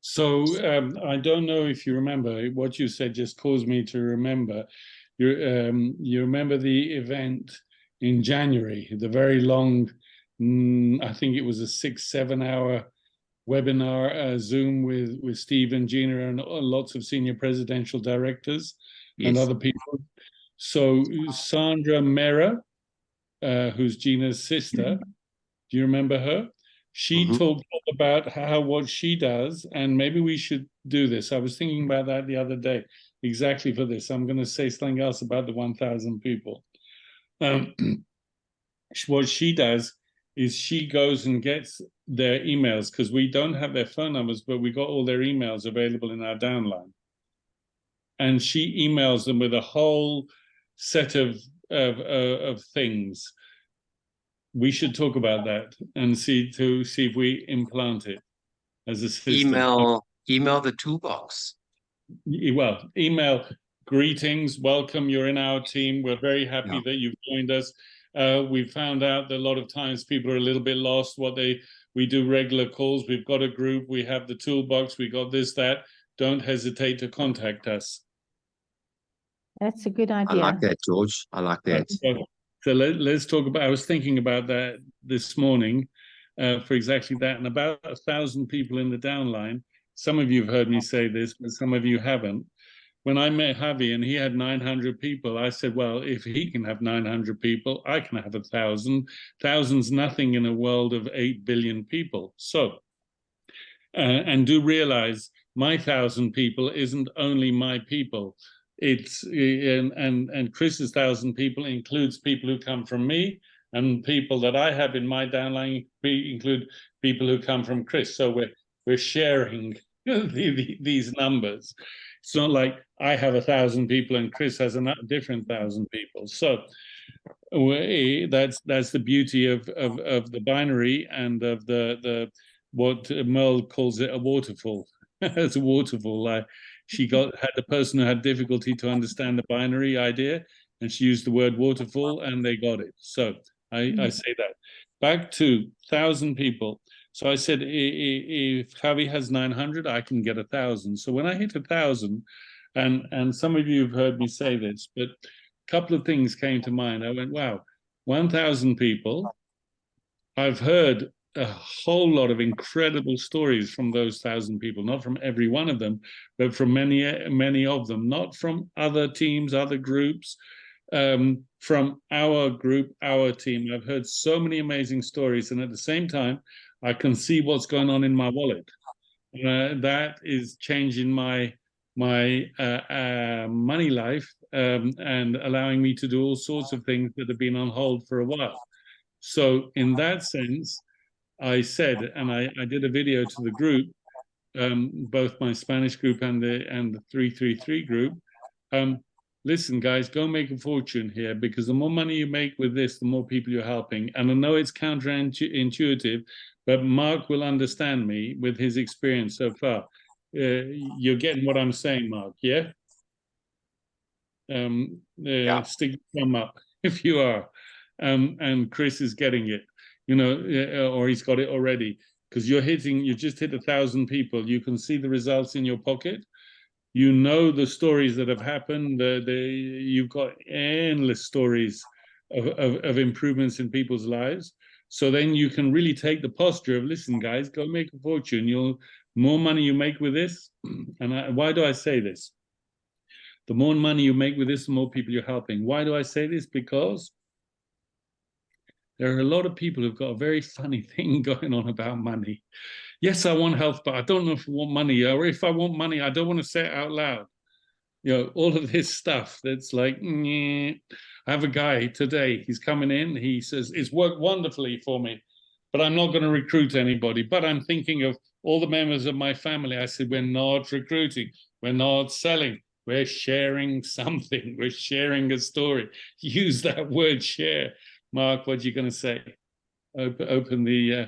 So I don't know if you remember what you said. Just caused me to remember. You remember the event in January, the very long. I think it was a 6-7 hour webinar Zoom with Steve and Gina and lots of senior presidential directors and Yes. other people. So Sandra Mera, who's Gina's sister, do you remember her? She talked about how what she does, and maybe we should do this. I was thinking about that the other day, exactly for this. I'm going to say something else about the 1,000 people. What she does is she goes and gets their emails because we don't have their phone numbers, but we got all their emails available in our downline. And she emails them with a whole set of things. We should talk about that and see if we implant it as a system. Email the toolbox. Well, email greetings, welcome, you're in our team. We're very happy that you've joined us. We found out that a lot of times people are a little bit lost. We do regular calls. We've got a group. We have the toolbox. We got this, that. Don't hesitate to contact us. That's a good idea. I like that, George. I like that. So let's talk about. I was thinking about that this morning for exactly that, and about 1,000 people in the downline. Some of you have heard me say this, but some of you haven't. When I met Javi and he had 900 people, I said, well, if he can have 900 people, I can have 1,000. 1,000's nothing in a world of 8 billion people. So, and do realize my 1,000 people isn't only my people. It's and Chris's 1,000 people includes people who come from me, and people that I have in my downline include people who come from Chris. So we're sharing these numbers. It's not like I have 1,000 people and Chris has a different 1,000 people. So that's the beauty of the binary and of the what Merle calls it, a waterfall. It's a waterfall. She had a person who had difficulty to understand the binary idea, and she used the word waterfall, and they got it. So I say that. Back to 1,000 people. So I said, if Javi has 900, I can get 1,000. So when I hit 1,000, and some of you have heard me say this, but a couple of things came to mind. I went, wow, 1,000 people. I've heard a whole lot of incredible stories from those 1,000 people, not from every one of them, but from many of them, not from other teams, other groups, from our group, our team. I've heard so many amazing stories, and at the same time, I can see what's going on in my wallet. That is changing my money life and allowing me to do all sorts of things that have been on hold for a while. So in that sense, I said, and I did a video to the group, both my Spanish group and the 333 group. Listen, guys, go make a fortune here, because the more money you make with this, the more people you're helping. And I know it's counterintuitive, but Mark will understand me with his experience so far. You're getting what I'm saying, Mark, yeah? Stick your thumb up if you are. And Chris is getting it, or he's got it already, because you just hit 1,000 people. You can see the results in your pocket. You know the stories that have happened. You've got endless stories of improvements in people's lives. So then you can really take the posture of, listen, guys, go make a fortune. More money you make with this, and why do I say this? The more money you make with this, the more people you're helping. Why do I say this? Because there are a lot of people who've got a very funny thing going on about money. Yes, I want health, but I don't know if I want money. Or if I want money, I don't want to say it out loud. All of this stuff that's like, I have a guy today, he's coming in, he says, it's worked wonderfully for me, but I'm not going to recruit anybody. But I'm thinking of all the members of my family. I said, we're not recruiting, we're not selling, we're sharing something, we're sharing a story. Use that word share. Mark, what are you going to say? Open the...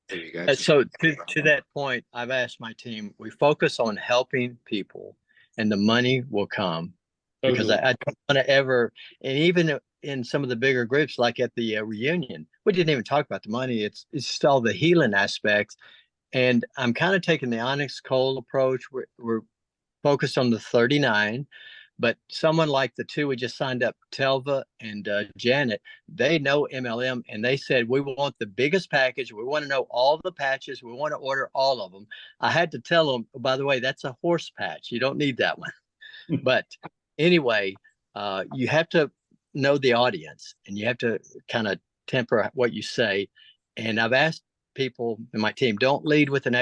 There you go. So to that point, I've asked my team, we focus on helping people and the money will come. Because I don't want to ever, and even in some of the bigger groups, like at the reunion, we didn't even talk about the money. It's just all the healing aspects. And I'm kind of taking the Onyx Cole approach. We're focused on the 39, but someone like the two we just signed up, Telva and Janet, they know MLM, and they said, we want the biggest package. We want to know all the patches. We want to order all of them. I had to tell them, oh, by the way, that's a horse patch. You don't need that one. But anyway, you have to know the audience, and you have to kind of temper what you say. And I've asked people in my team, don't lead with an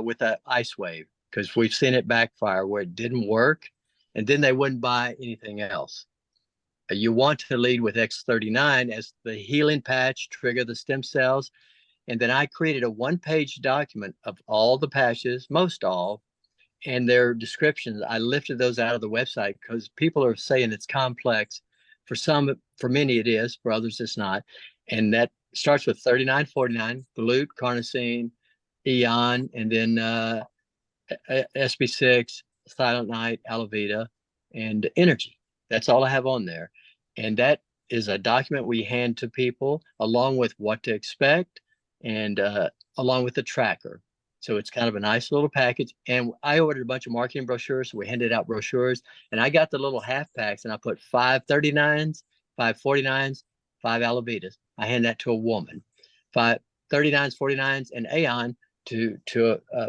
with an ice wave, because we've seen it backfire where it didn't work, and then they wouldn't buy anything else. You want to lead with X39 as the healing patch, trigger the stem cells. And then I created a one-page document of all the patches, most all, and their descriptions. I lifted those out of the website because people are saying it's complex. For many it is, for others it's not. And that starts with 3949, Glute, Carnosine, Eon, and then SB6, Silent Night, Alavita, and Energy. That's all I have on there. And that is a document we hand to people along with what to expect and along with the tracker. So it's kind of a nice little package. And I ordered a bunch of marketing brochures. So we handed out brochures, and I got the little half packs, and I put 5 39s, 5 49s, 5 Alavitas. I hand that to a woman, 5 39s, 49s, and Aeon to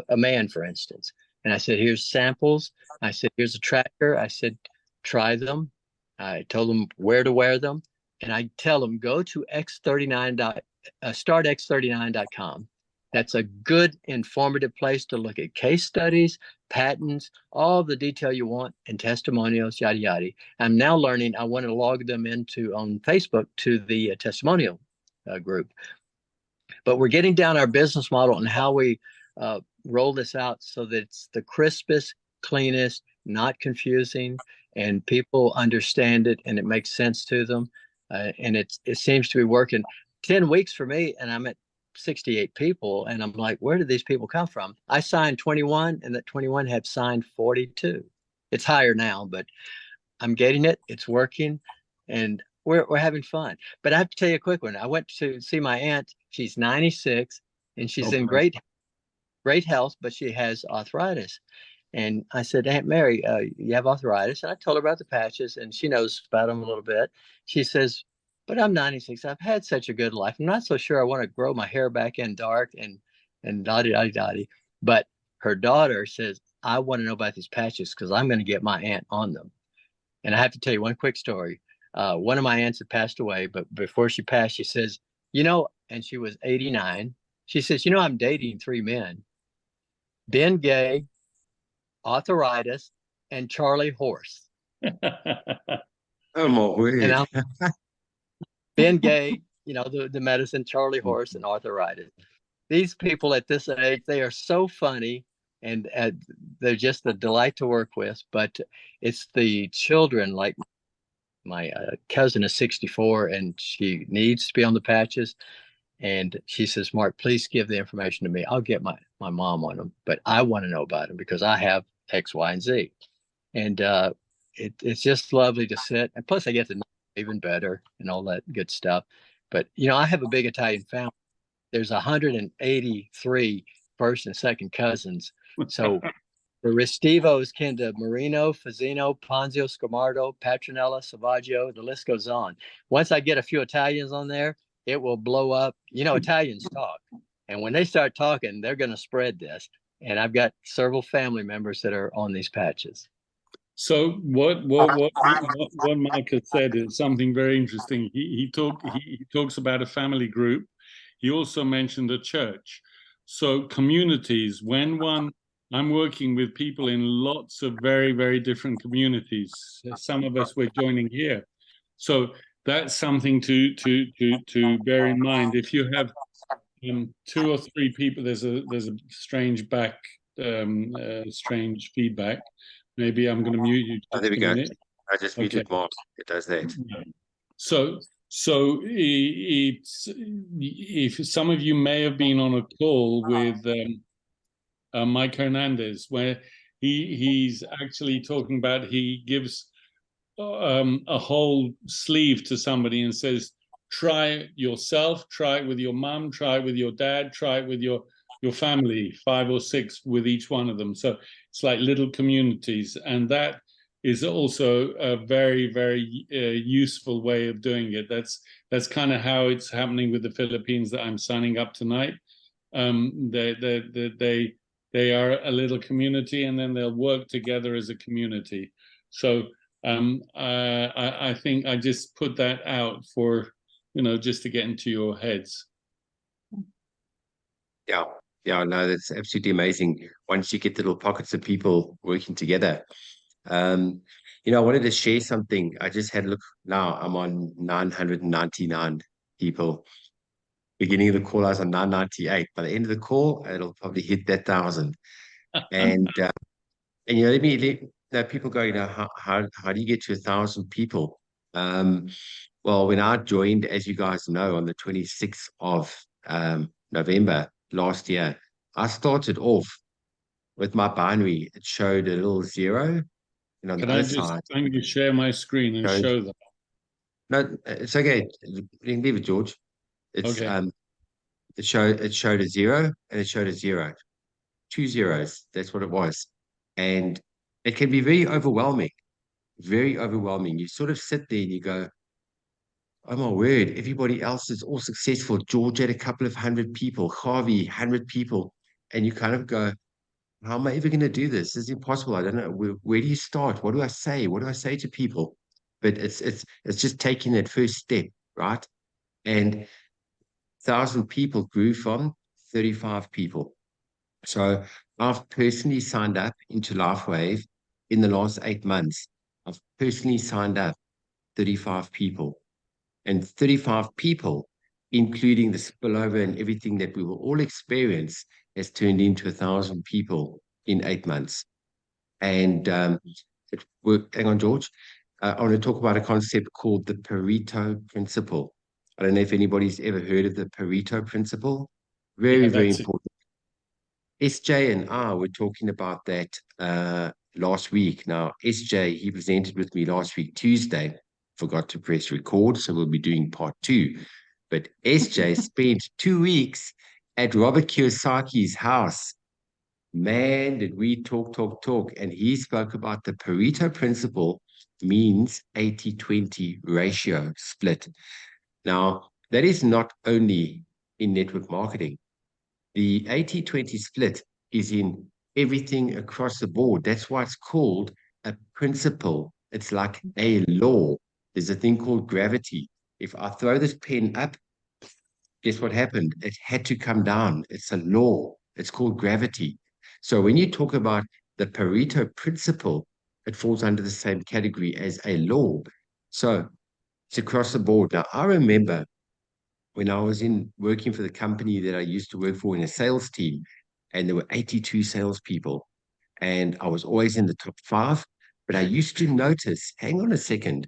a man, for instance. And I said, here's samples. I said, here's a tracker. I said, try them. I told them where to wear them. And I tell them, go to startx39.com. That's a good informative place to look at case studies, patents, all the detail you want, and testimonials, yada, yada. I'm now learning I want to log them into on Facebook to the testimonial group. But we're getting down our business model and how we roll this out so that it's the crispest, cleanest, not confusing, and people understand it and it makes sense to them. And it seems to be working. 10 weeks for me, and I'm at 68 people, and I'm like, where did these people come from? I signed 21, and that 21 had signed 42. It's higher now, but I'm getting it. It's working, and we're having fun. But I have to tell you a quick one. I went to see my aunt. She's 96, and she's in great health, but she has arthritis. And I said, Aunt Mary, you have arthritis? And I told her about the patches, and she knows about them a little bit. She says, but I'm 96. I've had such a good life. I'm not so sure I want to grow my hair back in dark and dotty. But her daughter says, I want to know about these patches because I'm going to get my aunt on them. And I have to tell you one quick story. One of my aunts had passed away, but before she passed, she says, and she was 89. She says, I'm dating 3 men, Ben Gay, arthritis, and Charlie Horse. Oh, my word. And Ben Gay, the medicine, Charlie Horse, and arthritis. These people at this age, they are so funny, and they're just a delight to work with. But it's the children, like my cousin is 64, and she needs to be on the patches. And she says, Mark, please give the information to me. I'll get my mom on them, but I want to know about them because I have X, Y, and Z. And it's just lovely to sit. And plus I get to know even better and all that good stuff. But, I have a big Italian family. There's 183 first and second cousins. So the Restivo is kin to Marino, Fazzino, Ponzio, Scamardo, Patronella, Savaggio, the list goes on. Once I get a few Italians on there, it will blow up. Italians talk. And when they start talking, they're going to spread this. And I've got several family members that are on these patches. So what Mike has said is something very interesting. He talks about a family group. He also mentioned a church. So communities, I'm working with people in lots of very, very different communities. Some of us we're joining here. So that's something to bear in mind. If you have 2 or 3 people, there's a strange strange feedback. Maybe I'm going to mute you. Oh, there we go. I just muted Mark. It does that. So it's, if some of you may have been on a call with Mike Hernandez, where he's actually talking about, he gives a whole sleeve to somebody and says, try it yourself, try it with your mum, try it with your dad, try it with your family, 5 or 6 with each one of them. So it's like little communities, and that is also a very, very useful way of doing it. That's kind of how it's happening with the Philippines that I'm signing up tonight. They are a little community, and then they'll work together as a community. So I think I just put that out for, just to get into your heads. Yeah, yeah, no, that's absolutely amazing. Once you get the little pockets of people working together. I wanted to share something. I just had a look now. I'm on 999 people. Beginning of the call, I was on 998. By the end of the call, it'll probably hit that 1,000. And people go, how do you get to 1,000 people? Well, when I joined, as you guys know, on the 26th of November last year, I started off with my binary. It showed a little 0, and on Can the I other just, side, I'm going to share my screen and showed, show that. no, it's okay. You can leave it, George. It's Okay. it showed a 0 and it showed a 0, 2 zeros. That's what it was, and it can be very overwhelming. Very overwhelming. You sort of sit there and you go, oh my word, everybody else is all successful. George had a couple of 100 people, Harvey, 100 people. And you kind of go, how am I ever going to do this? This is impossible. I don't know. Where do you start? What do I say? What do I say to people? But it's just taking that first step, right? And 1,000 people grew from 35 people. So I've personally signed up into LifeWave in the last 8 months. I've personally signed up 35 people, and 35 people, including the spillover and everything that we will all experience, has turned into 1,000 people in 8 months. And it worked. Hang on, George. I want to talk about a concept called the Pareto principle. I don't know if anybody's ever heard of the Pareto principle. Very, Yeah, very that's it. important. SJ and I were talking about that last week. Now, SJ, he presented with me last week, Tuesday. Forgot to press record, so we'll be doing part 2. But SJ spent 2 weeks at Robert Kiyosaki's house. Man, did we talk. And he spoke about the Pareto principle, means 80-20 ratio split. Now, that is not only in network marketing. The 80-20 split is in everything across the board. That's why it's called a principle. It's like a law. There's a thing called gravity. If I throw this pen up, guess what happened? It had to come down. It's a law. It's called gravity. So when you talk about the Pareto principle, it falls under the same category as a law. So it's across the board. Now, I remember when I was working for the company that I used to work for in a sales team, and there were 82 salespeople, and I was always in the top 5. But I used to notice, hang on a second,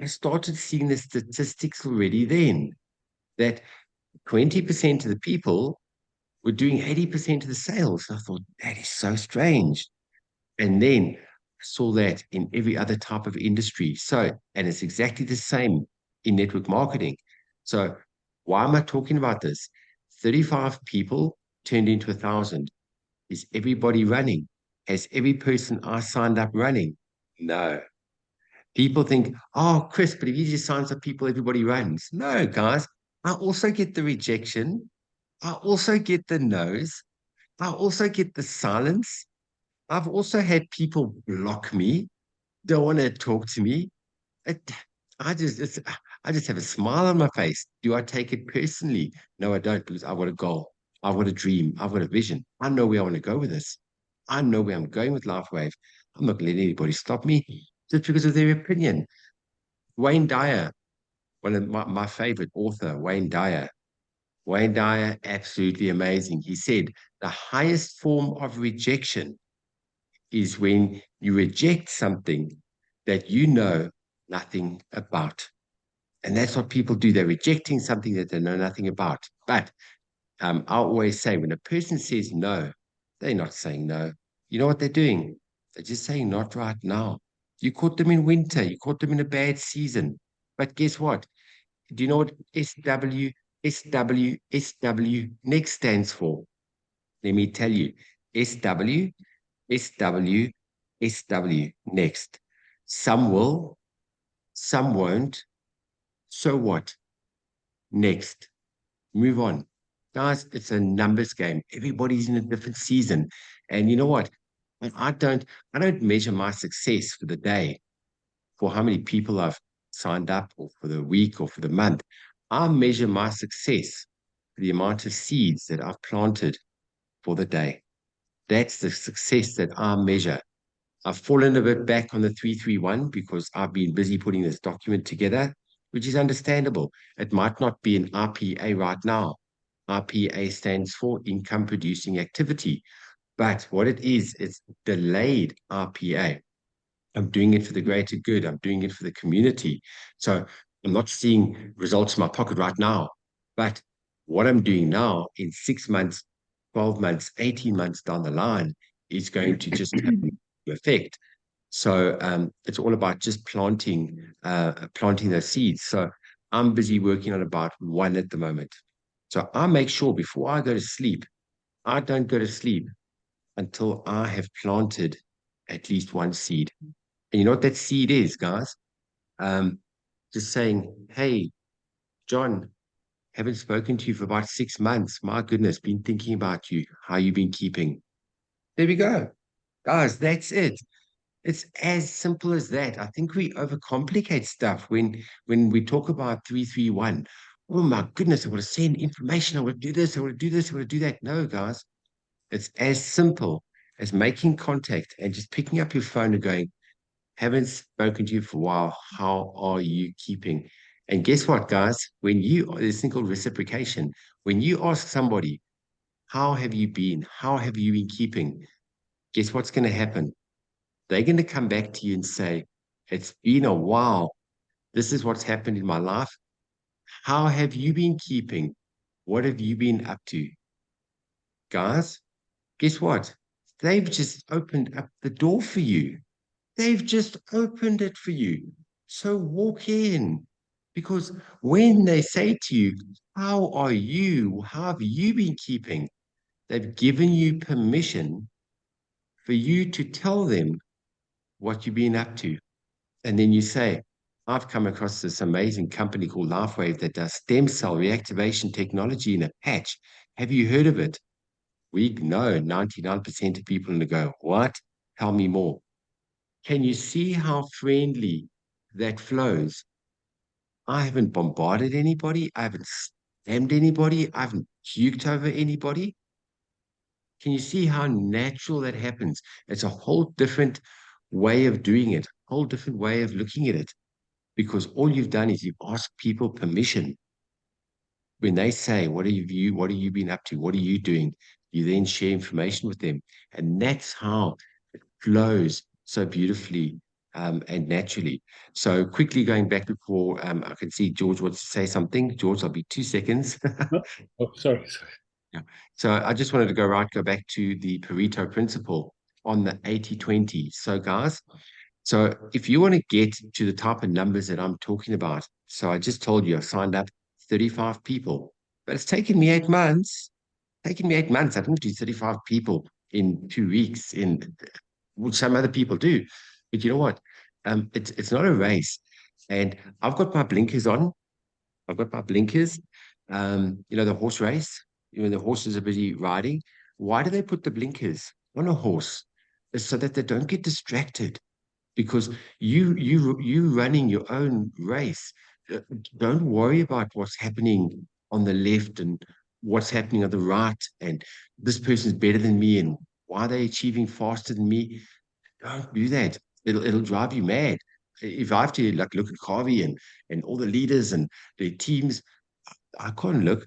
I started seeing the statistics already then that 20% of the people were doing 80% of the sales. I thought, that is so strange. And then I saw that in every other type of industry. So, and it's exactly the same in network marketing. So, why am I talking about this? 35 people turned into 1,000. Is everybody running? Has every person I signed up running? No. People think, oh, Chris, but if you just sign up people, everybody runs. No, guys. I also get the rejection. I also get the no's. I also get the silence. I've also had people block me, don't want to talk to me. It, I just have a smile on my face. Do I take it personally? No, I don't, because I've got a goal. I've got a dream. I've got a vision. I know where I want to go with this. I know where I'm going with LifeWave. I'm not going to let anybody stop me just because of their opinion. Wayne Dyer, one of my favorite author, Wayne Dyer. Wayne Dyer, absolutely amazing. He said the highest form of rejection is when you reject something that you know nothing about. And that's what people do. They're rejecting something that they know nothing about. But I always say when a person says no, they're not saying no. You know what they're doing? They're just saying not right now. You caught them in winter. You caught them in a bad season. But guess what? Do you know what SW next stands for? Let me tell you. SW, SW, SW next. Some will, some won't. So what? Next. Move on. Guys, it's a numbers game. Everybody's in a different season. And you know what? I don't measure my success for the day, for how many people I've signed up, or for the week, or for the month. I measure my success for the amount of seeds that I've planted for the day. That's the success that I measure. I've fallen a bit back on the 331 because I've been busy putting this document together, which is understandable. It might not be an RPA right now. RPA stands for income producing activity. But what it is, it's delayed RPA. I'm doing it for the greater good. I'm doing it for the community. So I'm not seeing results in my pocket right now. But what I'm doing now in 6 months, 12 months, 18 months down the line is going to just have an effect. So it's all about just planting those seeds. So I'm busy working on about one at the moment. So I make sure before I go to sleep, I don't go to sleep until I have planted at least one seed. And you know what that seed is, guys? Um, just saying, hey, John, haven't spoken to you for about 6 months. My goodness, been thinking about you, how you been keeping. There we go. Guys, that's it. It's as simple as that. I think we overcomplicate stuff when we talk about 331. Oh my goodness, I want to send information. I want to do this. I want to do this. I want to do that. No, guys, it's as simple as making contact and just picking up your phone and going, haven't spoken to you for a while. How are you keeping? And guess what, guys? There's thing called reciprocation. When you ask somebody, how have you been? How have you been keeping? Guess what's going to happen? They're going to come back to you and say, it's been a while. This is what's happened in my life. How have you been keeping? What have you been up to? Guys, guess what? They've just opened up the door for you. They've just opened it for you. So walk in. Because when they say to you, how are you? How have you been keeping? They've given you permission for you to tell them what you've been up to. And then you say, I've come across this amazing company called LifeWave that does stem cell reactivation technology in a patch. Have you heard of it? We know 99% of people to go, what? Tell me more. Can you see how friendly that flows? I haven't bombarded anybody. I haven't scammed anybody. I haven't puked over anybody. Can you see how natural that happens? It's a whole different way of doing it, whole different way of looking at it, because all you've done is you've asked people permission. When they say, what have you been up to? What are you doing? You then share information with them. And that's how it flows so beautifully and naturally. So quickly going back before I can see George wants to say something. George, I'll be 2 seconds. Oh, sorry. Yeah. So I just wanted to go back to the Pareto principle on the 80-20. So guys, so if you want to get to the type of numbers that I'm talking about, so I just told you I've signed up 35 people, but it's taken me 8 months. Taken me 8 months. I didn't do 35 people in 2 weeks, which some other people do. But you know what? It's not a race. And I've got my blinkers on. I've got my blinkers. The horse race, the horses are busy riding. Why do they put the blinkers on a horse? It's so that they don't get distracted, because you running your own race. Don't worry about what's happening on the left and what's happening on the right, and this person's better than me and why are they achieving faster than me. Don't do that. It'll drive you mad. If I have to look at Harvey and all the leaders and their teams, I can't look.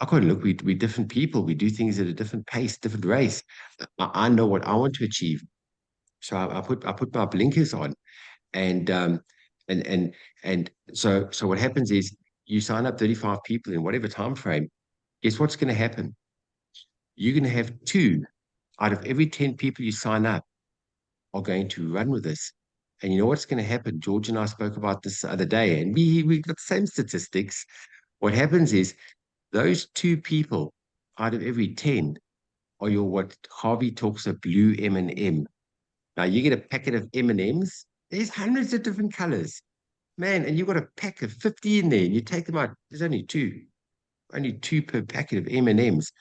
I can't look. We're different people. We do things at a different pace, different race. I know what I want to achieve. So I put my blinkers on, and so what happens is you sign up 35 people in whatever time frame. Guess what's going to happen? You're going to have 2 out of every 10 people you sign up are going to run with this, And you know what's going to happen? George and I spoke about this the other day, and we got the same statistics. What happens is those 2 people out of every 10 are your what Harvey talks of blue M&M. Now you get a packet of M&Ms. There's hundreds of different colors, man, and you've got a pack of 50 in there, and you take them out. There's only two per packet of M&Ms.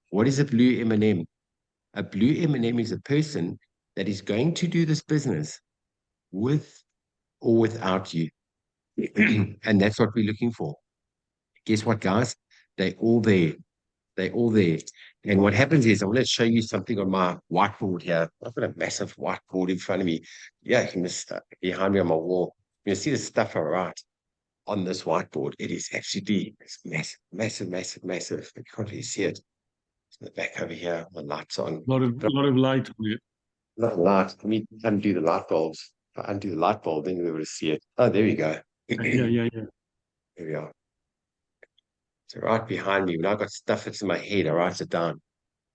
What is a blue M&M? A blue M&M is a person that is going to do this business with or without you. And that's what we're looking for. Guess what, guys? They're all there. They're all there. And what happens is, I'm going to show you something on my whiteboard here. I've got a massive whiteboard in front of me. Yeah, you can just behind me on my wall. You can see the stuff I write on this whiteboard. It is absolutely massive, massive, massive, massive. You can't really see it. It's in the back over here. My light's on. A lot of light on it. Not light. Let me undo the light bulbs. If I undo the light bulb, then you'll be able to see it. Oh, there we go. Yeah. There we are. So right behind me, when I got stuff that's in my head, I write it down.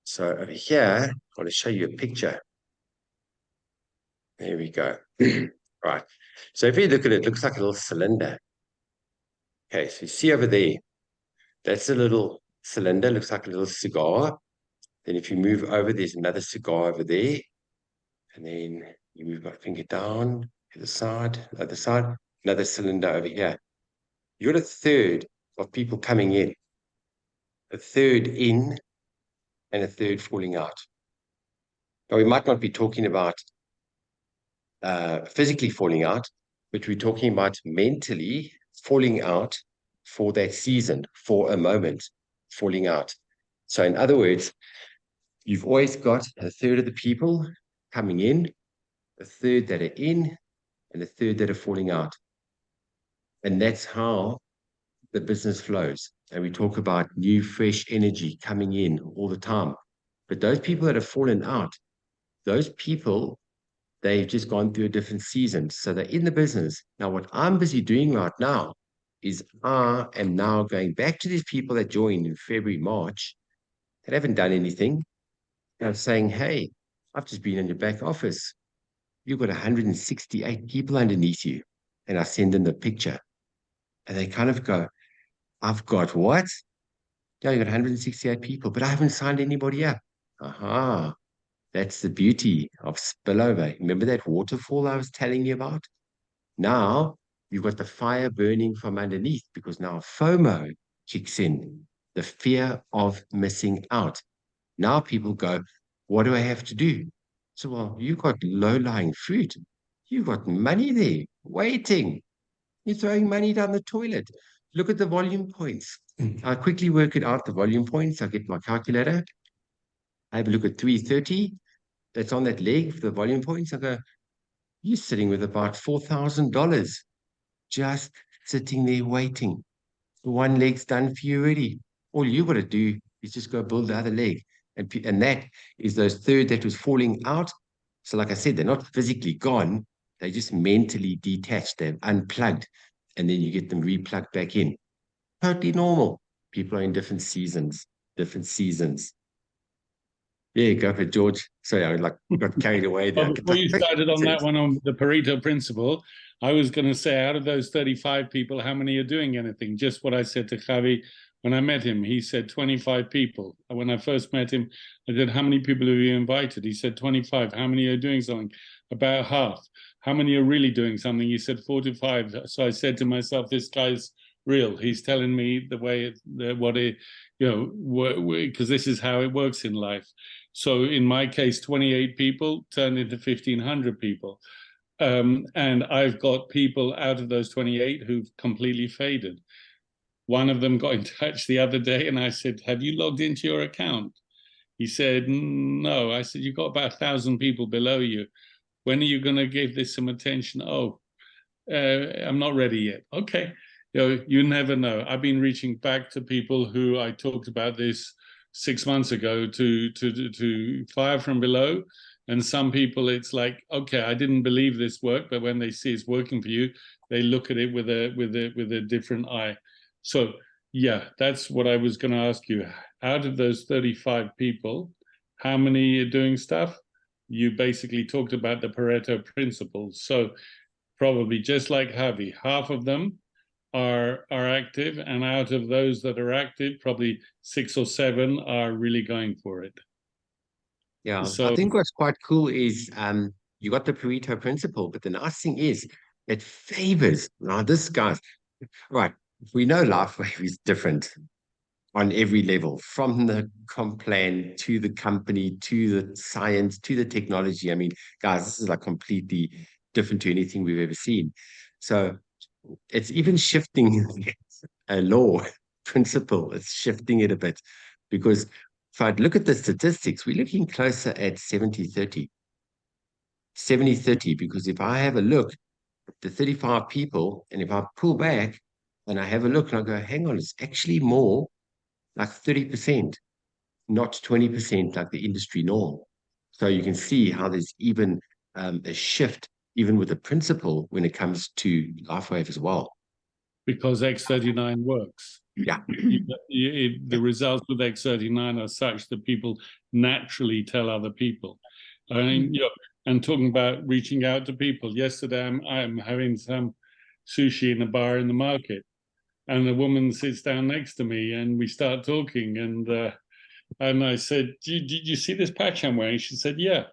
So over here, I want to show you a picture. There we go. Right. So if you look at it, it looks like a little cylinder. Okay, so you see over there, that's a little cylinder, looks like a little cigar. Then if you move over, there's another cigar over there. And then you move my finger down to the side, other side, another cylinder over here. You got a third of people coming in, a third in, and a third falling out. Now, we might not be talking about physically falling out, but we're talking about mentally falling out for that season, for a moment, falling out. So in other words, you've always got a third of the people coming in, a third that are in, and a third that are falling out. And that's how the business flows. And we talk about new, fresh energy coming in all the time. But those people that have fallen out, those people, they've just gone through a different season. So they're in the business. Now, what I'm busy doing right now is I am now going back to these people that joined in February, March, that haven't done anything. And I'm saying, hey, I've just been in your back office. You've got 168 people underneath you. And I send them the picture. And they kind of go, I've got what? Yeah, you got 168 people, but I haven't signed anybody up. Aha. That's the beauty of spillover. Remember that waterfall I was telling you about? Now you've got the fire burning from underneath because now FOMO kicks in, the fear of missing out. Now people go, what do I have to do? So, well, you've got low-lying fruit. You've got money there waiting. You're throwing money down the toilet. Look at the volume points. I quickly work it out, the volume points. I get my calculator. I have a look at 330. That's on that leg for the volume points. I go, you're sitting with about $4,000 just sitting there waiting. The one leg's done for you already. All you got to do is just go build the other leg. And that is those third that was falling out. So like I said, they're not physically gone. They just mentally detached. They're unplugged. And then you get them replugged back in. Totally normal. People are in different seasons. Yeah, go for it, George. Sorry, I got carried away there. Well, before you started on that one on the Pareto principle, I was going to say, out of those 35 people, how many are doing anything? Just what I said to Javi when I met him. He said 25 people. When I first met him, I said, how many people have you invited? He said 25. How many are doing something? About half. How many are really doing something? He said 4 to 5. So I said to myself, this guy's real. He's telling me the way, because this is how it works in life. So in my case, 28 people turned into 1,500 people. And I've got people out of those 28 who've completely faded. One of them got in touch the other day and I said, have you logged into your account? He said, no. I said, you've got about 1,000 people below you. When are you going to give this some attention? Oh, I'm not ready yet. Okay. You never know. I've been reaching back to people who I talked about this 6 months ago to fire from below. And some people, it's like, okay, I didn't believe this worked, but when they see it's working for you, they look at it with a different eye. So yeah, that's what I was going to ask you. Out of those 35 people, how many are doing stuff? You basically talked about the Pareto principles. So probably just like Javi, half of them are active, and out of those that are active, probably 6 or 7 are really going for it. Yeah, So I think what's quite cool is you got the Pareto principle, but the nice thing is it favors. Now, this guy's right. We know LifeWave is different on every level, from the comp plan to the company to the science to the technology. I mean, guys, this is like completely different to anything we've ever seen. So it's even shifting a law principle. It's shifting it a bit because if I look at the statistics, we're looking closer at 70-30. 70-30, because if I have a look at the 35 people, and if I pull back and I have a look and I go, hang on, it's actually more like 30%, not 20% like the industry norm. So you can see how there's even a shift, even with the principle when it comes to LifeWave as well. because X39 works. Yeah. The results with X39 are such that people naturally tell other people. I mean, and talking about reaching out to people. Yesterday, I'm having some sushi in a bar in the market, and a woman sits down next to me, and we start talking, and I said, did you see this patch I'm wearing? She said, yeah.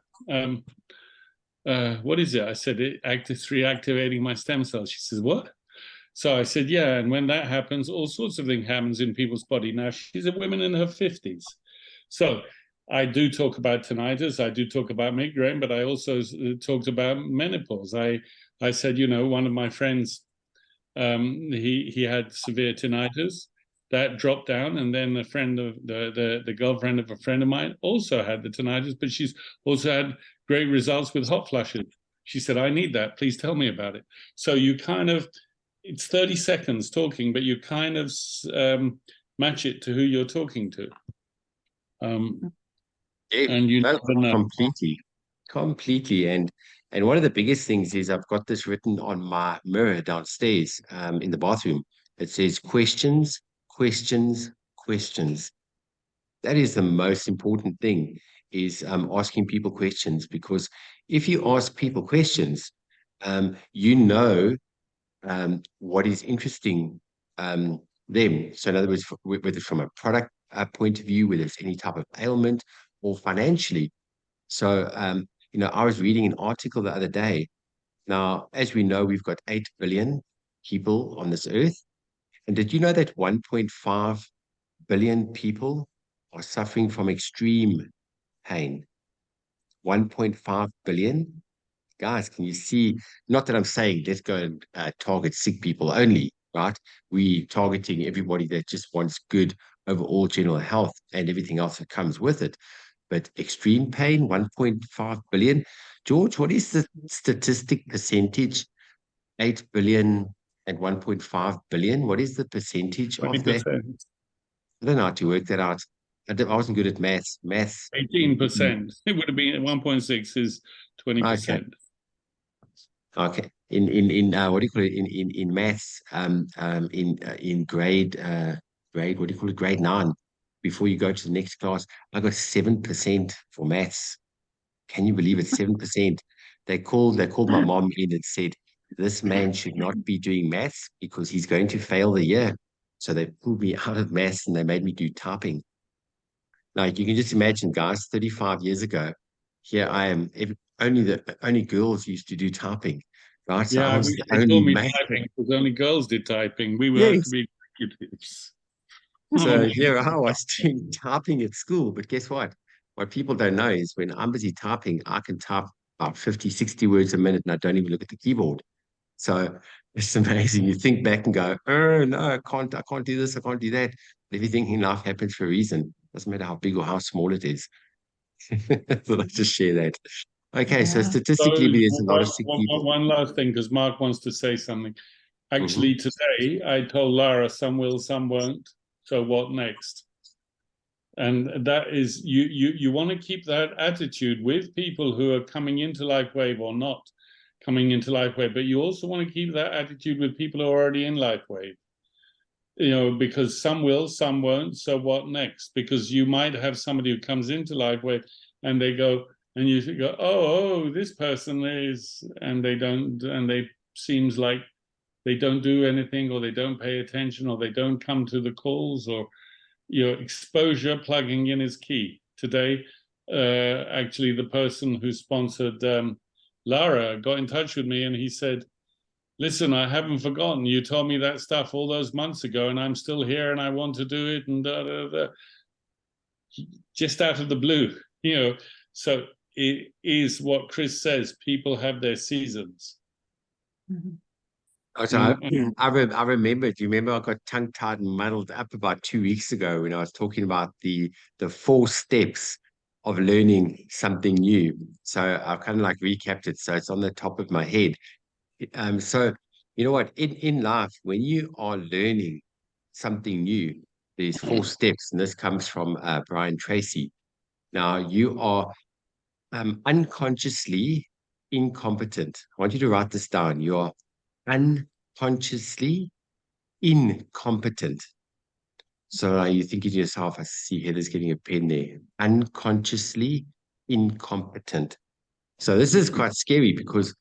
What is it? I said, it's reactivating my stem cells. She says, what? So I said, yeah. And when that happens, all sorts of things happens in people's body. Now, she's a woman in her 50s. So I do talk about tinnitus. I do talk about migraine, but I also talked about menopause. I said, one of my friends, he had severe tinnitus. That dropped down, and then a friend of the girlfriend of a friend of mine also had the tinnitus, but she's also had great results with hot flushes. She said, I need that. Please tell me about it. So you kind of, it's 30 seconds talking, but you kind of match it to who you're talking to. And you never know. Completely. And one of the biggest things is I've got this written on my mirror downstairs in the bathroom. It says questions, questions, questions. That is the most important thing, is asking people questions, because if you ask people questions, you know what is interesting them. So in other words, whether it's from a product point of view, whether it's any type of ailment or financially. So, I was reading an article the other day. Now, as we know, we've got 8 billion people on this earth. And did you know that 1.5 billion people are suffering from extreme pain? 1.5 billion? Guys, can you see? Not that I'm saying let's go and target sick people only, right? We targeting everybody that just wants good overall general health and everything else that comes with it. But extreme pain, 1.5 billion. George, what is the statistic percentage? 8 billion and 1.5 billion. What is the percentage of that? 20%. I don't know how to work that out. I wasn't good at maths. 18%. It would have been 1.6 is 20%. Okay. In what do you call it? In maths, in grade what do you call it? Grade 9. Before you go to the next class, I got 7% for maths. Can you believe it? 7%. They called my mom in and said, this man should not be doing maths because he's going to fail the year. So they pulled me out of maths and they made me do typing. Like, you can just imagine, guys, 35 years ago, here I am. Only girls used to do typing, right? So I Yeah, was the they only taught me man. typing because only girls did typing. We were had to Yes. be executives. So here I was doing typing at school. But guess what? What people don't know is when I'm busy typing, I can type about 50, 60 words a minute and I don't even look at the keyboard. So it's amazing. You think back and go, oh no, I can't do this, I can't do that. But everything in life happens for a reason. Doesn't matter how big or how small it is. So let's just share that. Okay, so Yeah. statistically, So there's a lot of sick people. one last thing, because Mark wants to say something. Mm-hmm. Actually, today I told Lara, some will, some won't. So what next? And that is, you want to keep that attitude with people who are coming into LifeWave or not coming into LifeWave, but you also want to keep that attitude with people who are already in LifeWave. Because some will, some won't. So what next? Because you might have somebody who comes into LifeWave and they go, and you go, oh, this person is, and they don't, and they seems like they don't do anything, or they don't pay attention, or they don't come to the calls, or your exposure, plugging in is key. Today, actually, the person who sponsored Lara got in touch with me, and he said, listen, I haven't forgotten. You told me that stuff all those months ago, and I'm still here, and I want to do it, and just out of the blue, So it is what Chris says. People have their seasons. Mhm. So I remember, do you remember I got tongue-tied and muddled up about 2 weeks ago when I was talking about the 4 steps of learning something new? So I've kind of like recapped it, so it's on the top of my head. So you know what, in life, when you are learning something new, there's 4 steps, and this comes from Brian Tracy. Now you are unconsciously incompetent. I want you to write this down. You are unconsciously incompetent. So you're thinking to yourself, I see Heather's getting a pen there. Unconsciously incompetent. So this is quite scary because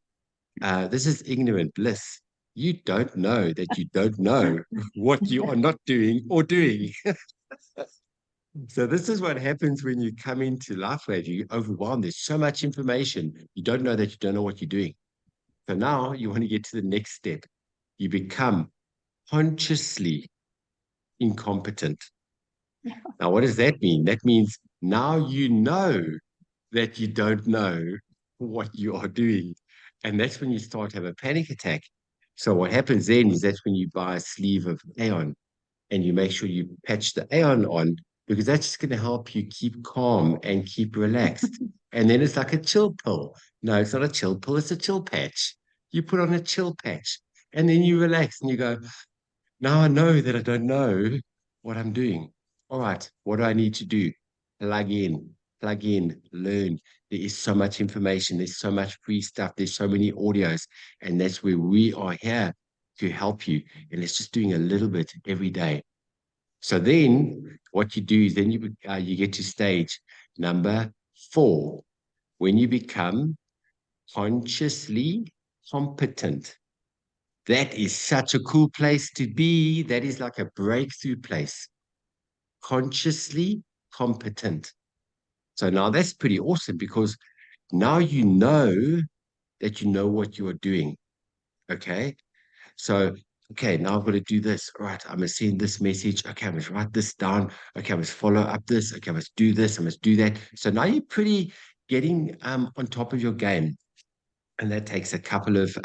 this is ignorant bliss. You don't know that you don't know what you are not doing or doing. So this is what happens when you come into life where you're overwhelmed. There's so much information. You don't know that you don't know what you're doing. So now you want to get to the next step. You become consciously incompetent. Now, what does that mean? That means now you know that you don't know what you are doing. And that's when you start to have a panic attack. So what happens then is that's when you buy a sleeve of Aeon and you make sure you patch the Aeon on, because that's just going to help you keep calm and keep relaxed. And then it's like a chill pill. No, it's not a chill pill, it's a chill patch. You put on a chill patch and then you relax and you go, now I know that I don't know what I'm doing. All right, what do I need to do? Plug in, learn. There is so much information. There's so much free stuff. There's so many audios. And that's where we are here to help you. And it's just doing a little bit every day. So then what you do is then you get to stage number 4, when you become consciously competent. That is such a cool place to be. That is like a breakthrough place. Consciously competent. So now that's pretty awesome because now you know that you know what you are doing. Okay. So, okay, now I've got to do this. All right, I must send this message. Okay, I must write this down. Okay, I must follow up this. Okay, I must do this. I must do that. So now you're pretty getting on top of your game. And that takes a couple of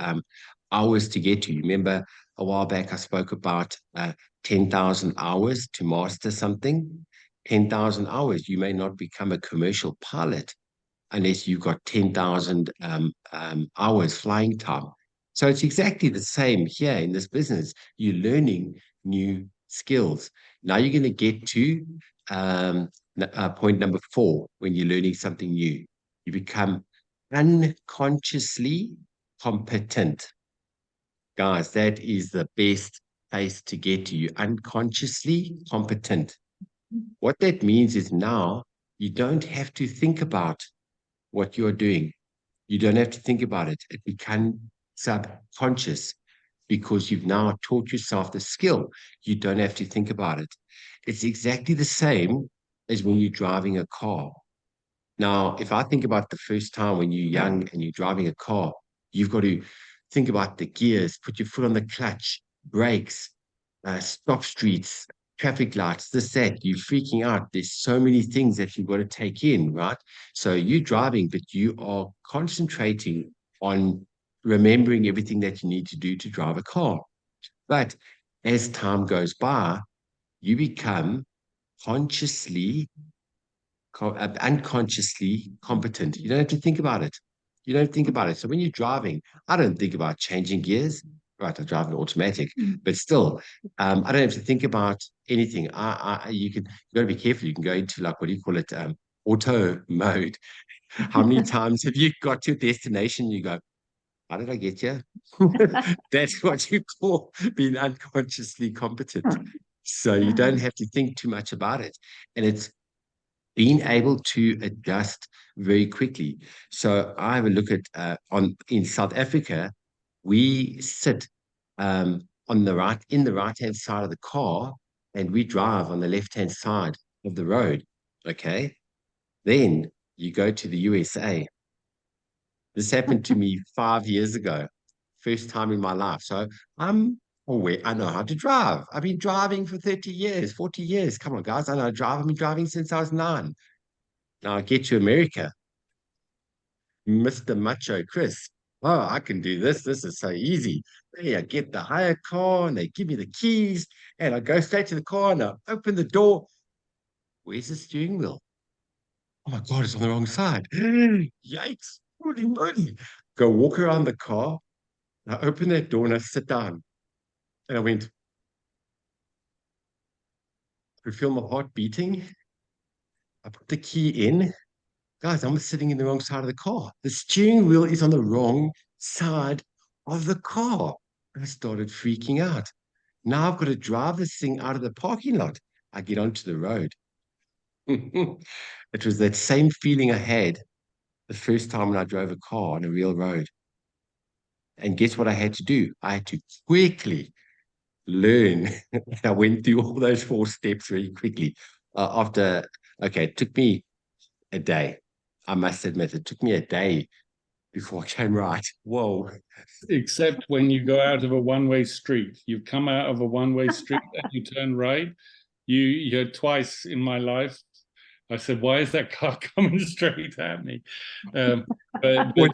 hours to get to. You remember a while back I spoke about 10,000 hours to master something. 10,000 hours. You may not become a commercial pilot unless you've got 10,000 hours flying time. So it's exactly the same here in this business. You're learning new skills. Now you're going to get to point number 4 when you're learning something new. You become unconsciously competent. Guys, that is the best place to get to. You unconsciously competent. What that means is now you don't have to think about what you're doing. You don't have to think about it. It becomes subconscious because you've now taught yourself the skill. You don't have to think about it. It's exactly the same as when you're driving a car. Now, if I think about the first time when you're young and you're driving a car, you've got to think about the gears, put your foot on the clutch, brakes, stop streets, traffic lights, this, that. You're freaking out. There's so many things that you've got to take in, right? So you're driving, but you are concentrating on remembering everything that you need to do to drive a car. But as time goes by, you become consciously unconsciously competent. You don't have to think about it. You don't think about it. So when you're driving, I don't think about changing gears. Right, I drive an automatic, but still, I don't have to think about anything. You got to be careful. You can go into like, what do you call it? Auto mode. How many times have you got to your destination? You go, how did I get here? That's what you call being unconsciously competent. So you don't have to think too much about it. And it's being able to adjust very quickly. So I have a look at in South Africa, we sit on the right, in the right-hand side of the car, and we drive on the left-hand side of the road. Okay. Then you go to the USA. This happened to me 5 years ago, first time in my life. So I'm aware, I know how to drive. I've been driving for 30 years, 40 years. Come on, guys. I know how to drive. I've been driving since I was 9. Now I get to America. Mr. Macho Chris. Oh, I can do this. This is so easy. Hey, I get the hire car and they give me the keys and I go straight to the car and I open the door. Where's the steering wheel? Oh my God, it's on the wrong side. Yikes. Holy moly. Go walk around the car. I open that door and I sit down. And I went, I could feel my heart beating. I put the key in. Guys, I'm sitting in the wrong side of the car. The steering wheel is on the wrong side of the car. I started freaking out. Now I've got to drive this thing out of the parking lot. I get onto the road. It was that same feeling I had the first time when I drove a car on a real road. And guess what I had to do? I had to quickly learn. I went through all those 4 steps very quickly. Okay, it took me a day. I must admit, it took me a day before I came right. Whoa. Except when you go out of a one-way street. You come out of a one-way street and you turn right. You twice in my life, I said, why is that car coming straight at me? Or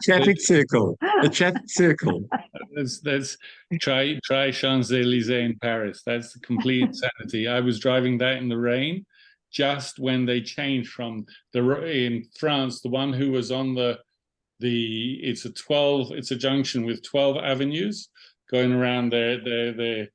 traffic circle. The traffic circle. That's try Champs-Elysees in Paris. That's the complete insanity. I was driving that in the rain just when they changed from in France, the one who was on it's a junction with 12 avenues going around there.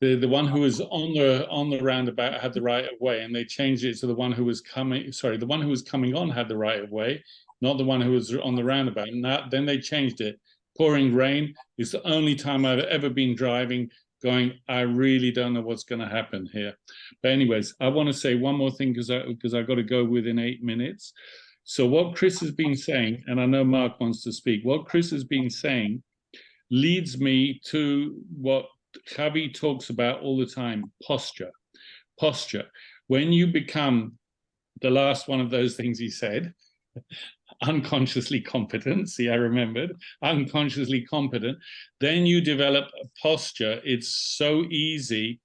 The one who was on the roundabout had the right of way, and they changed it to the one who was coming. Sorry, the one who was coming on had the right of way, not the one who was on the roundabout. And then they changed it. Pouring rain is the only time I've ever been driving going, I really don't know what's going to happen here. But anyways, I want to say one more thing because I got to go within 8 minutes. So what Chris has been saying, and I know Mark wants to speak, what Chris has been saying leads me to what Javi talks about all the time, posture. Posture. When you become the last one of those things he said, unconsciously competent, see, I remembered, unconsciously competent, then you develop a posture. It's so easy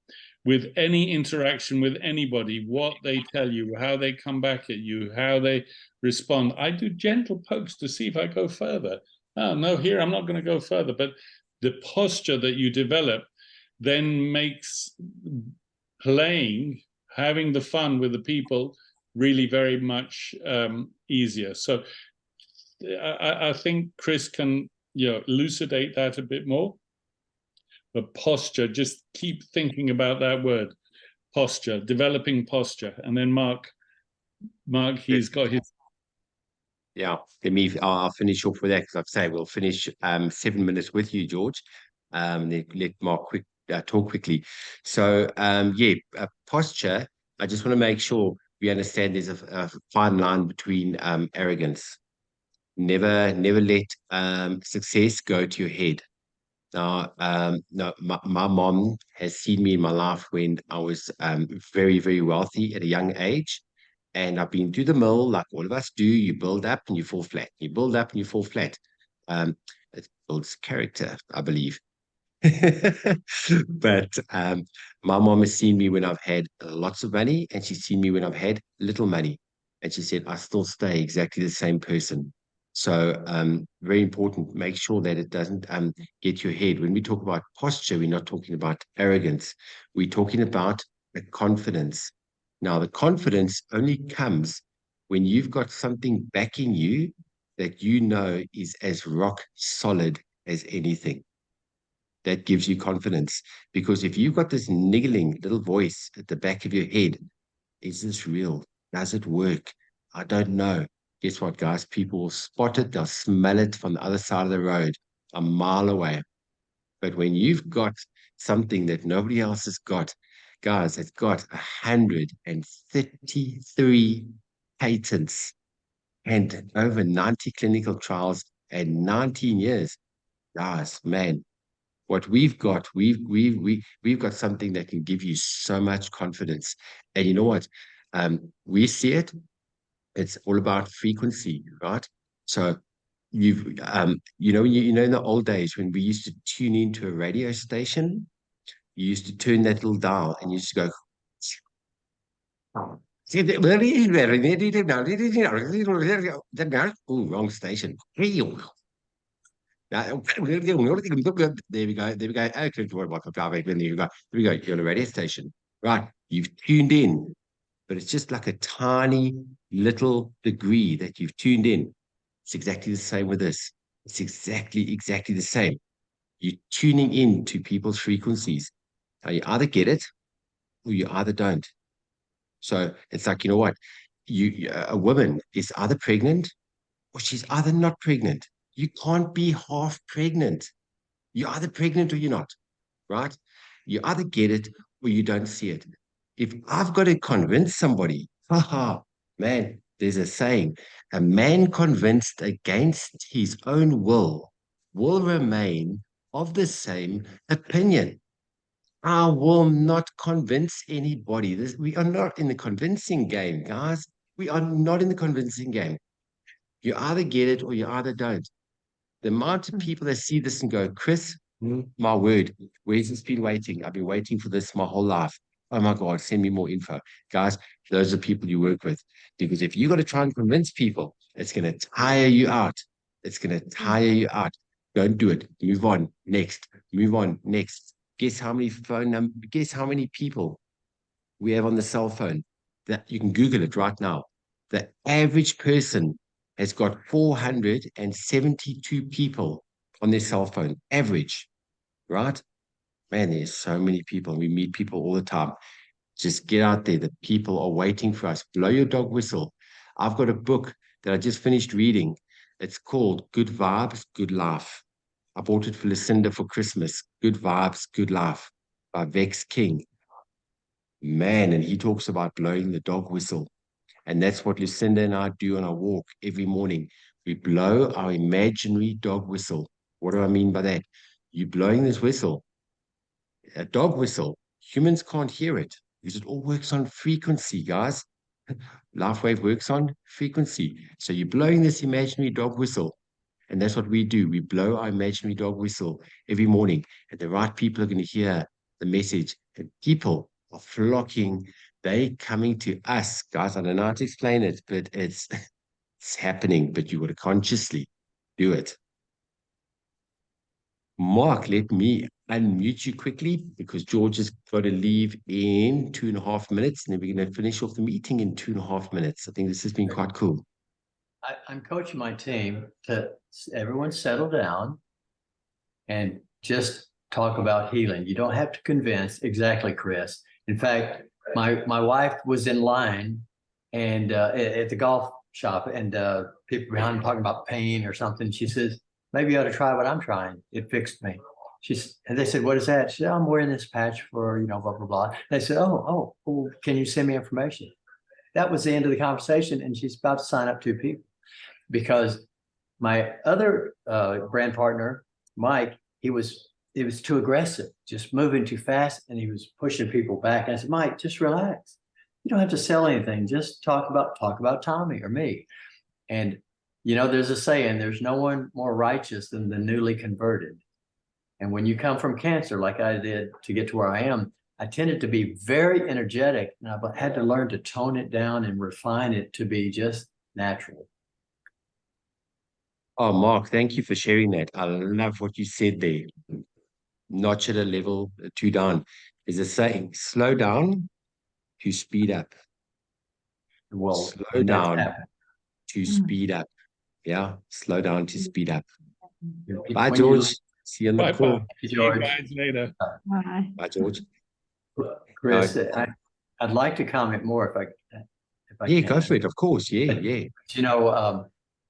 with any interaction with anybody, what they tell you, how they come back at you, how they respond. I do gentle pokes to see if I go further. Oh, no, here, I'm not going to go further. But the posture that you develop then makes playing, having the fun with the people really very much easier. So I think Chris can elucidate that a bit more. But posture, just keep thinking about that word, posture, developing posture. And then Mark, he's got his. Yeah, I'll finish off with that because I'd say we'll finish 7 minutes with you, George. Let Mark talk quickly. So posture. I just want to make sure we understand there's a fine line between arrogance. Never let success go to your head. Now, no, my mom has seen me in my life when I was very, very wealthy at a young age. And I've been through the mill like all of us do. You build up and you fall flat. You build up and you fall flat. It builds character, I believe. But my mom has seen me when I've had lots of money, and she's seen me when I've had little money. And she said, I still stay exactly the same person. So very important, make sure that it doesn't get your head. When we talk about posture, we're not talking about arrogance. We're talking about a confidence. Now, the confidence only comes when you've got something backing you that you know is as rock solid as anything. That gives you confidence. Because if you've got this niggling little voice at the back of your head, is this real? Does it work? I don't know. Guess what, guys? People will spot it. They'll smell it from the other side of the road, a mile away. But when you've got something that nobody else has got, guys, it's got 133 patents and over 90 clinical trials and 19 years. guys, man, what we've got something that can give you so much confidence. And you know what? We see it. It's all about frequency, right? So you know, in the old days when we used to tune into a radio station, you used to turn that little dial and you used to go. Oh, wrong station. There we go. There we go. Okay, there we go. You're on a radio station. Right. You've tuned in, but it's just like a tiny little degree that you've tuned in. It's exactly the same with this. It's exactly the same. You're tuning in to people's frequencies. Now you either get it or you either don't. So it's like, you know what? A woman is either pregnant or she's either not pregnant. You can't be half pregnant. You're either pregnant or you're not, right? You either get it or you don't see it. If I've got to convince somebody, haha, man, there's a saying, a man convinced against his own will remain of the same opinion. I will not convince anybody. We are not in the convincing game, guys. We are not in the convincing game. You either get it or you either don't. The amount of people that see this and go, Chris, my word, where's this been waiting? I've been waiting for this my whole life. Oh my God, send me more info. Guys, those are people you work with. Because if you got to try and convince people, it's going to tire you out. It's going to tire you out. Don't do it. Move on. Next. Move on. Next. Guess how many guess how many people we have on the cell phone? That you can Google it right now. The average person has got 472 people on their cell phone, average, right? Man, there's so many people. We meet people all the time. Just get out there. The people are waiting for us. Blow your dog whistle. I've got a book that I just finished reading. It's called Good Vibes, Good Life. I bought it for Lucinda for Christmas. Good Vibes, Good Life by Vex King. Man, and he talks about blowing the dog whistle. And that's what Lucinda and I do on our walk every morning. We blow our imaginary dog whistle. What do I mean by that? You're blowing this whistle, a dog whistle. Humans can't hear it because it all works on frequency, guys. LifeWave works on frequency. So you're blowing this imaginary dog whistle. And that's what we do. We blow our imaginary dog whistle every morning. And the right people are going to hear the message. And people are flocking. They coming to us, guys. I don't know how to explain it, but it's happening. But you got to consciously do it. Mark, let me unmute you quickly because George has got to leave in 2.5 minutes, and then we're going to finish off the meeting in 2.5 minutes. I think this has been quite cool. I'm coaching my team to everyone settle down and just talk about healing. You don't have to convince. Exactly, Chris. In fact, my wife was in line and at the golf shop, and people behind me talking about pain or something. She says, maybe you ought to try what I'm trying. It fixed me. And they said, what is that? She said, I'm wearing this patch for, blah, blah, blah. And they said, well, can you send me information? That was the end of the conversation. And she's about to sign up 2 people because my other brand partner, Mike, it was too aggressive, just moving too fast. And he was pushing people back. And I said, Mike, just relax. You don't have to sell anything. Just talk about Tommy or me. And there's a saying, there's no one more righteous than the newly converted. And when you come from cancer, like I did to get to where I am, I tended to be very energetic, and I had to learn to tone it down and refine it to be just natural. Oh, Mark, thank you for sharing that. I love what you said there. Notch at a level 2 down. There's a saying, slow down to speed up. Well, slow down to speed up. Yeah, slow down to speed up. Bye, George. See you on the call. See you guys later. Bye. Bye, George. Chris, I'd like to comment more if I yeah, can. go for it. Of course. Yeah.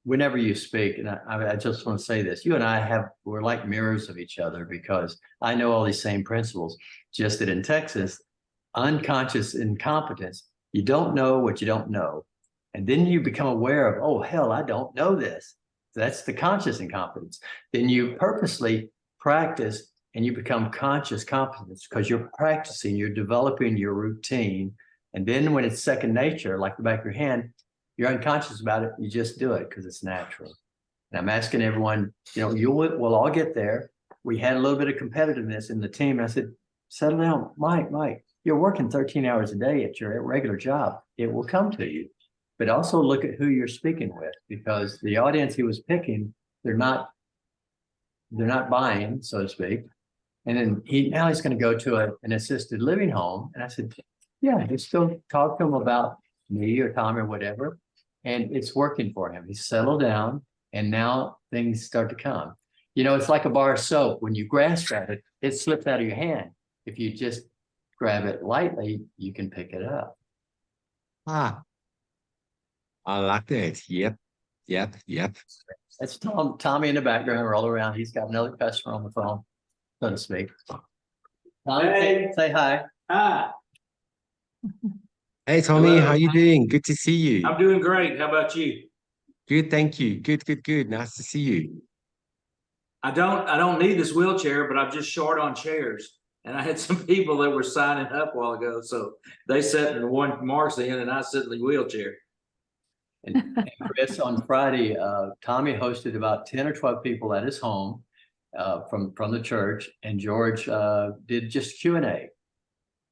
Whenever you speak, and I just want to say this, you and we're like mirrors of each other because I know all these same principles, just that in Texas, unconscious incompetence, you don't know what you don't know. And then you become aware of, oh, hell, I don't know this. That's the conscious incompetence. Then you purposely practice and you become conscious competence because you're practicing, you're developing your routine. And then when it's second nature, like the back of your hand, you're unconscious about it. You just do it because it's natural. And I'm asking everyone, we'll all get there. We had a little bit of competitiveness in the team. And I said, settle down, Mike, you're working 13 hours a day at your regular job. It will come to you. But also look at who you're speaking with, because the audience he was picking, they're not buying, so to speak. And then now he's going to go to an assisted living home. And I said, yeah, just still talk to him about me or Tom or whatever. And it's working for him. He's settled down and now things start to come. It's like a bar of soap. When you grasp at it, it slips out of your hand. If you just grab it lightly, you can pick it up. Ah, I like that. Yep. That's Tommy in the background, roll around. He's got another customer on the phone, so to speak. Tommy, Hey. say hi. Hi, Hey, Tommy, Hello. how you doing? Good to see you. I'm doing great. How about you? Good, thank you. Good. Nice to see you. I don't need this wheelchair, but I'm just short on chairs. And I had some people that were signing up a while ago, so they sat in one Mark's in and I sit in the wheelchair. And Chris, on Friday, Tommy hosted about 10 or 12 people at his home from the church, and George did just Q&A.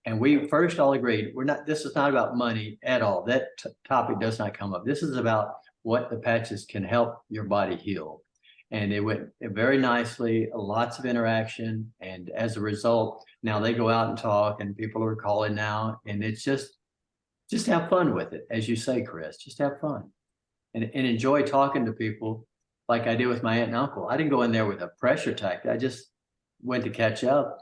And we first all agreed, this is not about money at all. That topic does not come up. This is about what the patches can help your body heal. And it went very nicely, lots of interaction. And as a result, now they go out and talk and people are calling now. And it's just have fun with it. As you say, Chris, just have fun and enjoy talking to people like I did with my aunt and uncle. I didn't go in there with a pressure tactic. I just went to catch up.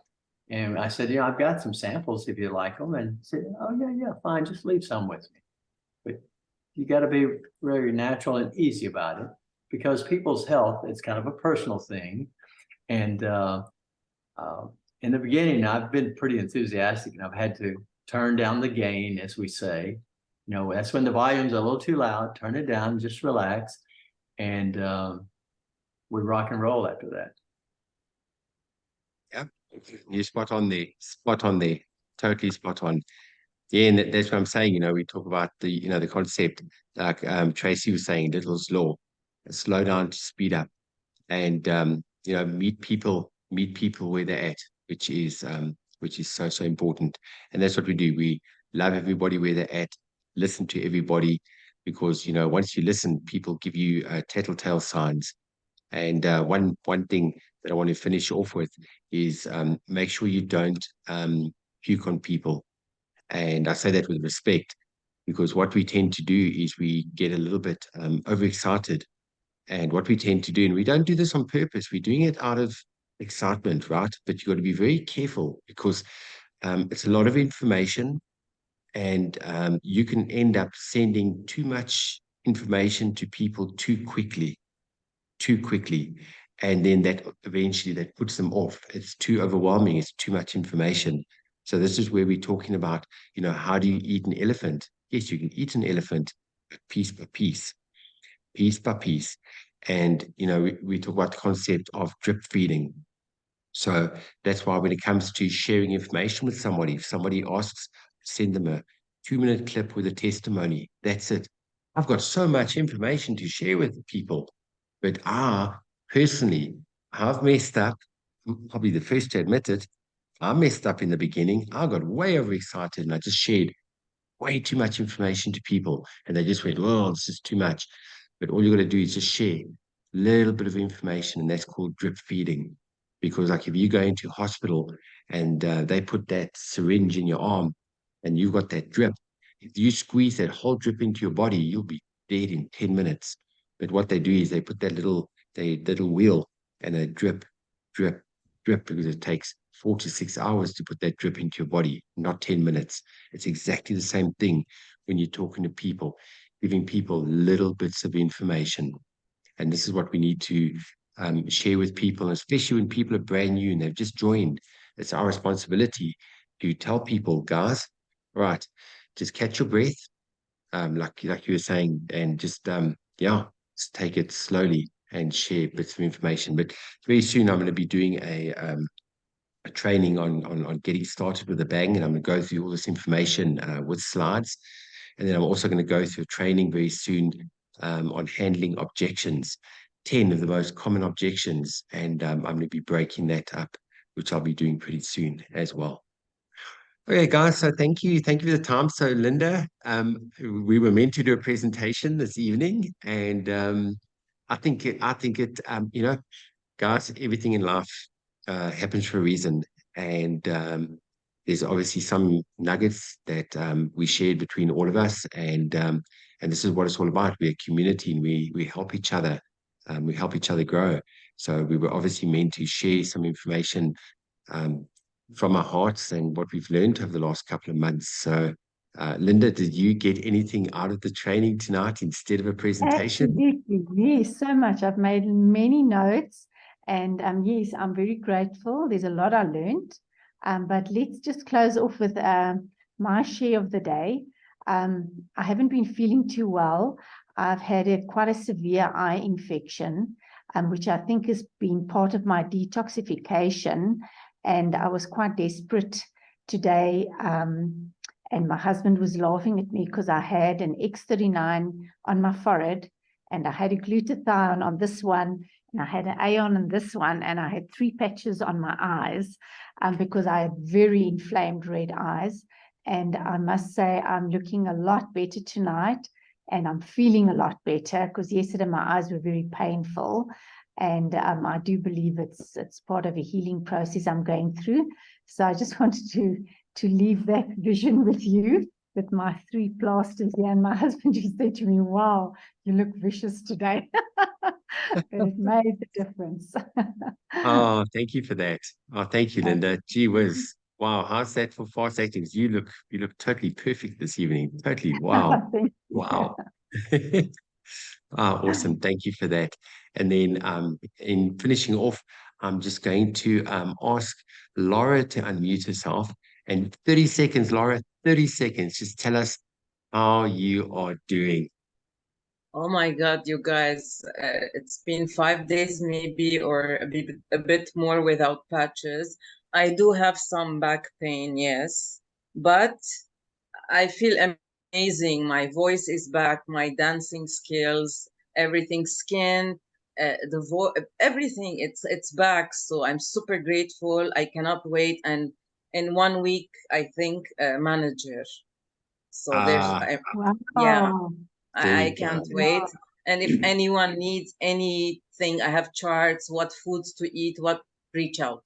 And I said, I've got some samples if you like them. And said, oh, yeah, fine. Just leave some with me. But you got to be very natural and easy about it, because people's health, it's kind of a personal thing. And in the beginning, I've been pretty enthusiastic and I've had to turn down the gain, as we say. That's when the volume's a little too loud. Turn it down, just relax. And we rock and roll after that. Yep. You're spot on there. Totally spot on. Yeah, and that's what I'm saying. We talk about the concept, like Tracy was saying, Little's law, slow down to speed up, and meet people where they're at, which is so important. And that's what we do. We love everybody where they're at, listen to everybody, because once you listen, people give you tattletale signs. And one thing that I want to finish off with is make sure you don't puke on people. And I say that with respect, because what we tend to do is we get a little bit overexcited. And what we tend to do, and we don't do this on purpose, we're doing it out of excitement, right? But you've got to be very careful, because it's a lot of information, and you can end up sending too much information to people too quickly. And then that eventually puts them off. It's too overwhelming. It's too much information. So this is where we're talking about, how do you eat an elephant? Yes, you can eat an elephant, but piece by piece. And, we talk about the concept of drip feeding. So that's why when it comes to sharing information with somebody, if somebody asks, send them a 2-minute clip with a testimony. That's it. I've got so much information to share with people, but personally, I've messed up. I'm probably the first to admit it. I messed up in the beginning. I got way overexcited and I just shared way too much information to people, and they just went, "Well, this is too much." But all you got to do is just share a little bit of information, and that's called drip feeding. Because, like, if you go into hospital and they put that syringe in your arm, and you've got that drip, if you squeeze that whole drip into your body, you'll be dead in 10 minutes. But what they do is they put that little wheel and a drip, because it takes 4 to 6 hours to put that drip into your body, not 10 minutes. It's exactly the same thing when you're talking to people, giving people little bits of information. And this is what we need to share with people, especially when people are brand new and they've just joined. It's our responsibility to tell people, guys, right, just catch your breath, like you were saying, and just take it slowly. and share bits of information. But very soon I'm going to be doing a training on getting started with a bang, and I'm going to go through all this information with slides. And then I'm also going to go through a training very soon on handling objections, 10 of the most common objections, and I'm going to be breaking that up, which I'll be doing pretty soon as well. Okay, guys, so thank you for the time. So Linda, we were meant to do a presentation this evening, and I think it you know, guys, everything in life happens for a reason, and there's obviously some nuggets that we shared between all of us, and this is what it's all about. We're a community, and we help each other, we help each other grow. So we were obviously meant to share some information from our hearts and what we've learned over the last couple of months. So, Linda, did you get anything out of the training tonight instead of a presentation? Absolutely, yes, so much. I've made many notes, and yes, I'm very grateful. There's a lot I learned, but let's just close off with my share of the day. I haven't been feeling too well. I've had quite a severe eye infection, which I think has been part of my detoxification, and I was quite desperate today. And my husband was laughing at me because I had an X39 on my forehead, and I had a glutathione on this one, and I had an AON on this one, and I had 3 patches on my eyes because I had very inflamed red eyes. And I must say, I'm looking a lot better tonight, and I'm feeling a lot better because yesterday my eyes were very painful. And I do believe it's part of a healing process I'm going through. So I just wanted to leave that vision with you, with my 3 plasters here. And my husband just said to me, wow, you look vicious today. But it made the difference. Oh, thank you for that. Oh, thank you, Linda. Gee whiz. Wow, how's that for fast acting? You look totally perfect this evening. Totally. Wow. Thank you. Wow. Awesome. Thank you for that. And then in finishing off, I'm just going to ask Laura to unmute herself. And 30 seconds, Laura, 30 seconds. Just tell us how you are doing. Oh my God, you guys, it's been 5 days maybe, or a bit more without patches. I do have some back pain, yes, but I feel amazing. My voice is back, my dancing skills, everything, skin, everything, it's back. So I'm super grateful. I cannot wait. And in 1 week, I think, manager. So yeah. Wow. I can't wait. And if anyone needs anything, I have charts, what foods to eat, reach out.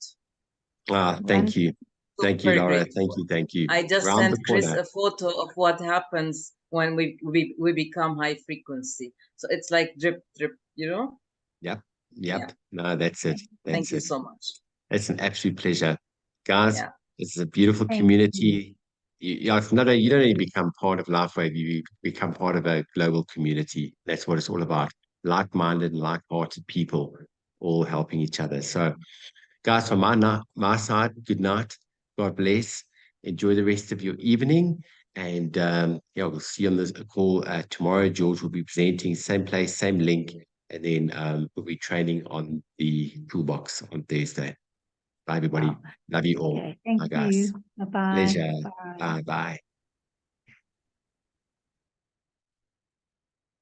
Thank you. Thank you, Super Laura. grateful. Thank you. I just Round sent the Chris corner. a photo of what happens when we become high frequency. So it's like drip, drip, you know? Yep. Yeah. No, that's it. Thank you so much. It's an absolute pleasure. Guys, Yeah. it's a beautiful Thank community. It's not you don't only become part of LifeWave, you become part of a global community. That's what it's all about. Like-minded and like-hearted people all helping each other. So, guys, from my side, good night. God bless. Enjoy the rest of your evening. And yeah, we'll see you on this call tomorrow. George will be presenting, same place, same link. And then we'll be training on the toolbox on Thursday. Bye, everybody. Wow. Love you all. Okay, thank Bye, guys. you. Bye-bye. Pleasure. Bye. Bye.